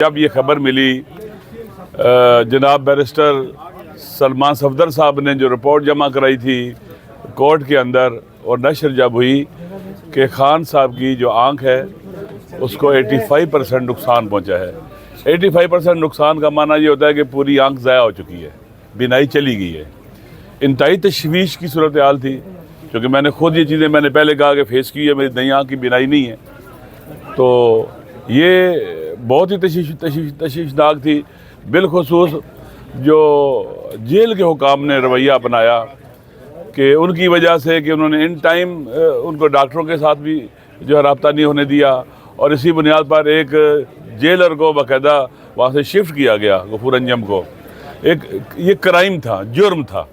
जब ये खबर मिली जनाब बैरिस्टर सलमान सफदर साहब ने जो रिपोर्ट जमा कराई थी कोर्ट के अंदर और नशर जब हुई कि खान साहब की जो आंख है उसको 85% नुकसान पहुंचा है। 85% नुकसान का माना ये होता है कि पूरी आंख ज़ाया हो चुकी है, बिनाई चली गई है। इंतहाई तशवीश की सूरत हाल थी, क्योंकि मैंने खुद ये चीज़ें मैंने पहले कहा कि फेस की है, मेरी नई आंख की बिनाई नहीं है। तो ये बहुत ही तशवीशनाक थी। बिलखुसूस जो जेल के हुकाम ने रवैया अपनाया कि उनकी वजह से कि उन्होंने इन टाइम उनको डॉक्टरों के साथ भी जो है रब्ता नहीं होने दिया, और इसी बुनियाद पर एक जेलर को बाकायदा वहाँ से शिफ्ट किया गया, गफूर अंजम को। ये क्राइम था, जुर्म था।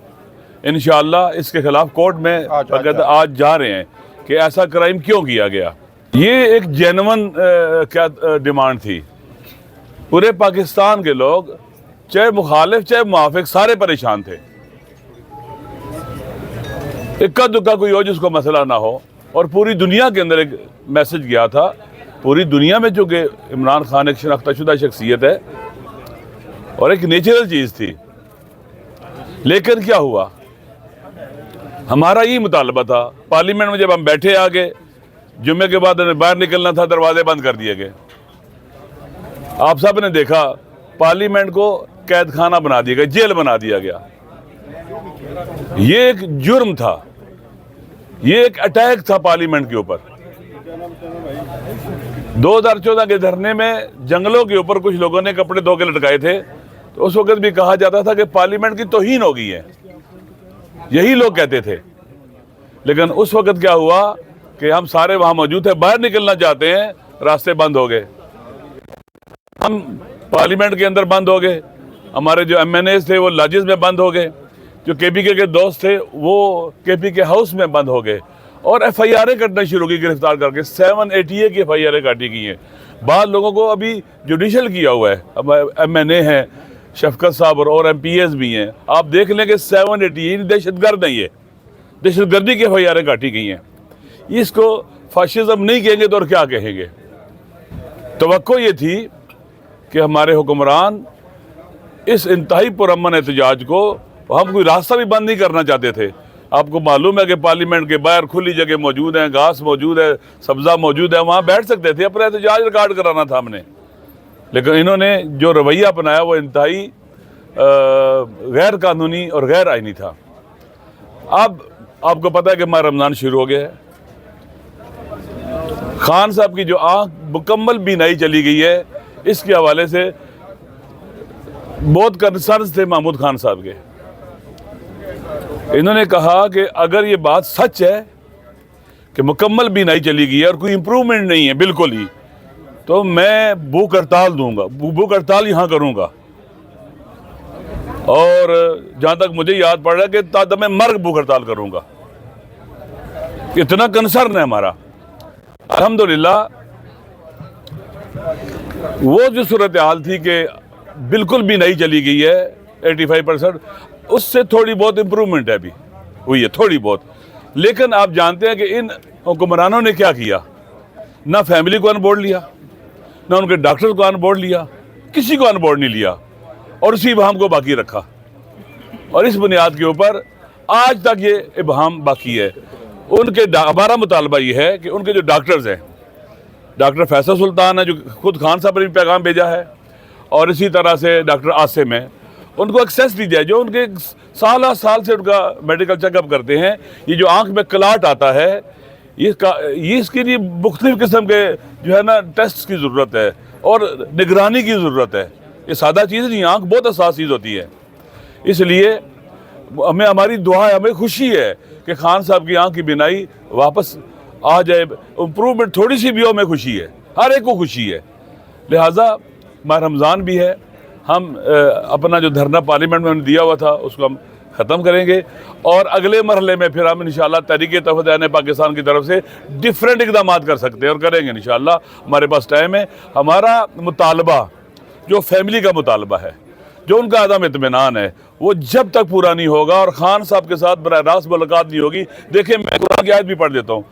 इंशाअल्लाह इसके ख़िलाफ़ कोर्ट में बाकायदा आज जा रहे हैं कि ऐसा क्राइम क्यों किया गया। ये एक जेन्युइन क्या डिमांड थी। पूरे पाकिस्तान के लोग, चाहे मुखालिफ चाहे मुआफिक, सारे परेशान थे। इक्का दुक्का कोई हो जिसको मसला ना हो, और पूरी दुनिया के अंदर एक मैसेज गया था। पूरी दुनिया में चूँकि इमरान खान एक शनाख्ताशुदा शख्सियत है और एक नेचुरल चीज़ थी, लेकिन क्या हुआ, हमारा ये मुतालबा था। पार्लियामेंट में जब हम बैठे आगे, जुम्मे के बाद हमें बाहर निकलना था, दरवाजे बंद कर दिए गए। आप सब ने देखा पार्लियामेंट को कैद खाना बना दिया गया, जेल बना दिया गया। ये एक जुर्म था, ये एक अटैक था पार्लियामेंट के ऊपर। 2014 के धरने में जंगलों के ऊपर कुछ लोगों ने कपड़े धो के लटकाए थे, तो उस वक्त भी कहा जाता था कि पार्लियामेंट की तौहीन हो गई है, यही लोग कहते थे। लेकिन उस वक्त क्या हुआ कि हम सारे वहां मौजूद थे, बाहर निकलना चाहते हैं, रास्ते बंद हो गए, हम पार्लियामेंट के अंदर बंद हो गए। हमारे जो MNA थे वो लॉजेस में बंद हो गए, जो KPK के दोस्त थे वो KPK हाउस में बंद हो गए, और FIR करना शुरू की, गिरफ्तार करके 788 की FIR काटी गई हैं। बाद लोगों को अभी जुडिशल किया हुआ है। अब MNA हैं, शफकत साहब और MPs भी हैं। आप देख लें कि 788 दहशतगर्द नहीं है, दहशतगर्दी की FIR काटी गई हैं। इसको फाशिज्म नहीं कहेंगे तो और क्या कहेंगे। तवक्को ये थी कि हमारे हुक्मरान इस इंतहाई पुरअमन एहतजाज को, हम कोई रास्ता भी बंद नहीं करना चाहते थे। आपको मालूम है कि पार्लियामेंट के बाहर खुली जगह मौजूद है, घास मौजूद है, सब्जा मौजूद है, वहाँ बैठ सकते थे, अपना एहतजाज रिकॉर्ड कराना था हमने। लेकिन इन्होंने जो रवैया अपनाया वो इंतहाई गैर कानूनी और गैर आइनी था। अब आपको पता है कि माह रमज़ान शुरू हो गया है। खान साहब की जो आंख मुकम्मल बीनाई चली गई है, इसके हवाले से बहुत कंसर्न थे महमूद खान साहब के। इन्होंने कहा कि अगर ये बात सच है कि मुकम्मल बीनाई चली गई है और कोई इम्प्रूवमेंट नहीं है बिल्कुल ही, तो मैं भूख हड़ताल दूंगा, भूख हड़ताल यहाँ करूंगा। और जहां तक मुझे याद पड़ रहा है कि तादमे मर्ग भूख हड़ताल करूंगा। इतना कंसर्न है हमारा। अल्हम्दुलिल्लाह वो जो सूरत हाल थी कि बिल्कुल भी नहीं चली गई है 85%, उससे थोड़ी बहुत इम्प्रूवमेंट है, अभी हुई है थोड़ी बहुत। लेकिन आप जानते हैं कि इन हुक्मरानों ने क्या किया, ना फैमिली को अनबोर्ड लिया, ना उनके डॉक्टर को अनबोर्ड लिया, किसी को अनबोर्ड नहीं लिया, और उसी इबहम को बाकी रखा। और इस बुनियाद के ऊपर आज तक ये इबहम बाकी है। हमारा मुतालबा ये है कि उनके जो डॉक्टर्स हैं, डॉक्टर फैसल सुल्तान है जो खुद खान साहब ने भी पैगाम भेजा है, और इसी तरह से डॉक्टर आसिम है, उनको एक्सेस दी जाए, जो उनके साल से उनका मेडिकल चेकअप करते हैं। ये जो आंख में क्लाट आता है, ये इसके लिए मुख्तलिफ किस्म के जो है ना टेस्ट की ज़रूरत है और निगरानी की ज़रूरत है। ये सादा चीज़ नहीं, आंख बहुत हसास चीज़ होती है। इसलिए हमारी दुआ है, हमें खुशी है कि खान साहब की आंख की बिनाई वापस आ जाए, इम्प्रूवमेंट थोड़ी सी भी हो, हमें खुशी है, हर एक को खुशी है। लिहाजा माह रमज़ान भी है, हम अपना जो धरना पार्लियामेंट में दिया हुआ था उसको हम ख़त्म करेंगे, और अगले मरहले में फिर हम इंशाअल्लाह तहरीक तहफ़्फ़ुज़ पाकिस्तान की तरफ से डिफरेंट इक़दामात कर सकते हैं और करेंगे इंशाअल्लाह। हमारे पास टाइम है। हमारा मुतालबा जो फैमिली का मुतालबा है, जो उनका अदम इत्मीनान है, वो जब तक पूरा नहीं होगा और खान साहब के साथ बराह रास्त मुलाकात नहीं होगी। देखिए, मैं कुरान की आयत भी पढ़ देता हूँ।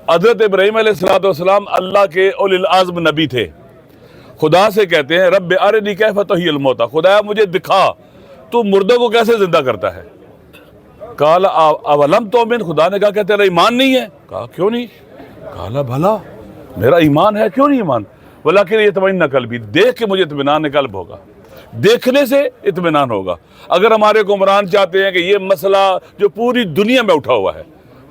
हज़रत इब्राहीम अलैहिस्सलाम अल्लाह के उलिल आज़्म नबी थे, खुदा से कहते हैं रब अरनी कैफ तुहियल मौता, खुदा मुझे दिखा तू मुर्दों को कैसे जिंदा करता है। काला अवलम तोमिन, खुदा ने कहा क्या तेरा ईमान नहीं है? कहा क्यों नहीं? काला भला मेरा ईमान है, क्यों नहीं ईमान? वलाकिन यतमइन्न क़ल्बी, देख के मुझे इत्मीनान क़ल्ब होगा, देखने से इत्मीनान होगा। अगर हमारे हुक्मरान चाहते हैं कि ये मसला जो पूरी दुनिया में उठा हुआ है,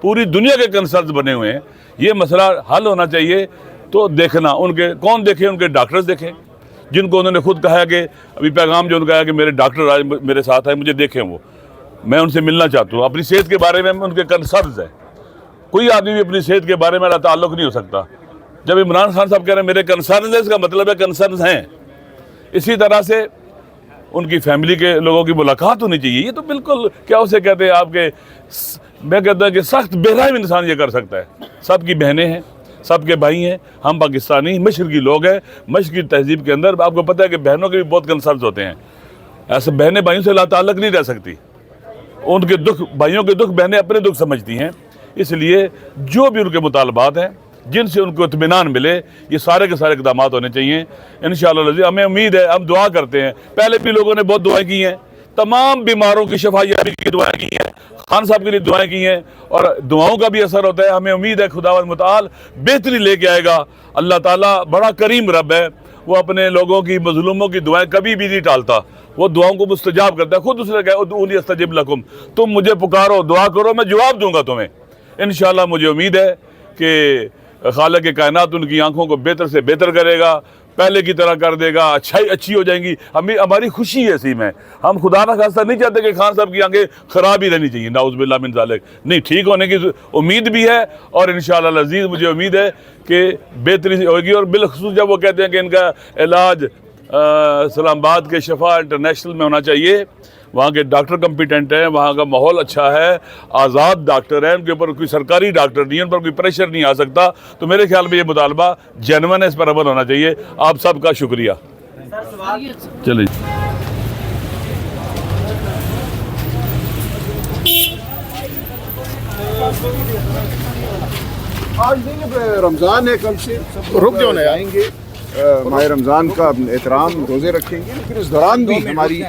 पूरी दुनिया के कंसर्न्स बने हुए हैं, ये मसला हल होना चाहिए, तो देखना उनके कौन देखे, उनके डॉक्टर्स देखें, जिनको उन्होंने खुद कहा है कि अभी पैगाम जो उन्होंने कहा कि मेरे डॉक्टर आज मेरे साथ आए, मुझे देखें, वो मैं उनसे मिलना चाहता हूँ। अपनी सेहत के बारे में उनके कंसर्न्स है। कोई आदमी भी अपनी सेहत के बारे में ताल्लुक़ नहीं हो सकता। जब इमरान खान साहब कह रहे हैं मेरे कंसर्न्स है, इसका मतलब है कंसर्न्स हैं। इसी तरह से उनकी फैमिली के लोगों की मुलाकात होनी चाहिए। ये तो बिल्कुल क्या उसे कहते हैं आपके, मैं कहता हूँ कि सख्त बेरहम इंसान ये कर सकता है। सबकी बहनें हैं, सबके भाई हैं, हम पाकिस्तानी मशरकी लोग हैं। मशरकी तहजीब के अंदर आपको पता है कि बहनों के भी बहुत कंसर्न्स होते हैं। ऐसे बहनें भाइयों से ताल्लुक़ नहीं रह सकती, उनके दुख भाइयों के दुख बहनें अपने दुख समझती हैं। इसलिए जो भी उनके मुतालबात हैं, जिनसे उनको इत्मीनान मिले, ये सारे के सारे इक़दाम होने चाहिए इंशाअल्लाह। हमें उम्मीद है, हम दुआ करते हैं, पहले भी लोगों ने बहुत दुआएं की हैं, तमाम बीमारों की शफायाबी की दुआएं की हैं, खान साहब के लिए दुआएं की हैं, और दुआओं का भी असर होता है। हमें उम्मीद है खुदावंद मुताल बेहतरी लेके आएगा। अल्लाह ताला बड़ा करीम रब है, वो अपने लोगों की मजलूमों की दुआएं कभी भी नहीं टालता, वो दुआओं को मुस्तजाब करता है। खुद उसने कहा उदऊनी अस्तजिब लकुम, तुम मुझे पुकारो, दुआ करो, मैं जवाब दूंगा तुम्हें। इंशाअल्लाह मुझे उम्मीद है कि खालिक के कायनात उनकी आंखों को बेहतर से बेहतर करेगा, पहले की तरह कर देगा, अच्छी हो जाएंगी। हमारी खुशी है इसी में। हम खुदा ना खास्ता नहीं चाहते कि खान साहब की आंखें खराब ही रहनी चाहिए, नाउज़ुबिल्लाह मिन ज़ालिक। नहीं, ठीक होने की उम्मीद भी है, और इंशाअल्लाह अज़ीज़ मुझे उम्मीद है कि बेहतरी होगी। और बिलखुसूस जब वो कहते हैं कि इनका इलाज इस्लामाबाद के शफा इंटरनेशनल में होना चाहिए, वहाँ के डॉक्टर कम्पिटेंट हैं, वहाँ का माहौल अच्छा है, आज़ाद डॉक्टर हैं, उनके ऊपर कोई सरकारी डॉक्टर नहीं है, उन पर कोई प्रेशर नहीं आ सकता। तो मेरे ख्याल में ये मुतालबा जेन्युइन है, इस पर अमल होना चाहिए। आप सबका शुक्रिया। चलिए आज रमज़ान है, कल से रुक जाओ ना आएंगे, माह रमज़ान का एहतराम रोज़े रखेंगे, लेकिन इस दौरान भी हमारी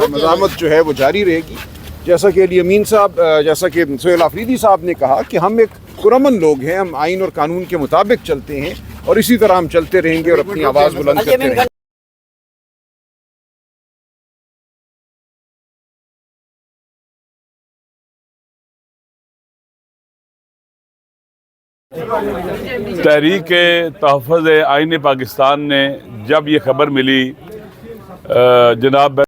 मज़ामत जो है वो जारी रहेगी। जैसा कि अली अमीन साहब, जैसा कि सुहेल आफरीदी साहब ने कहा कि हम एक पुरअमन लोग हैं, हम आइन और कानून के मुताबिक चलते हैं, और इसी तरह हम चलते रहेंगे और अपनी आवाज़ बुलंद करते रहेंगे। तहरीक तहफ़्फ़ुज़ आइन पाकिस्तान ने जब ये खबर मिली जनाब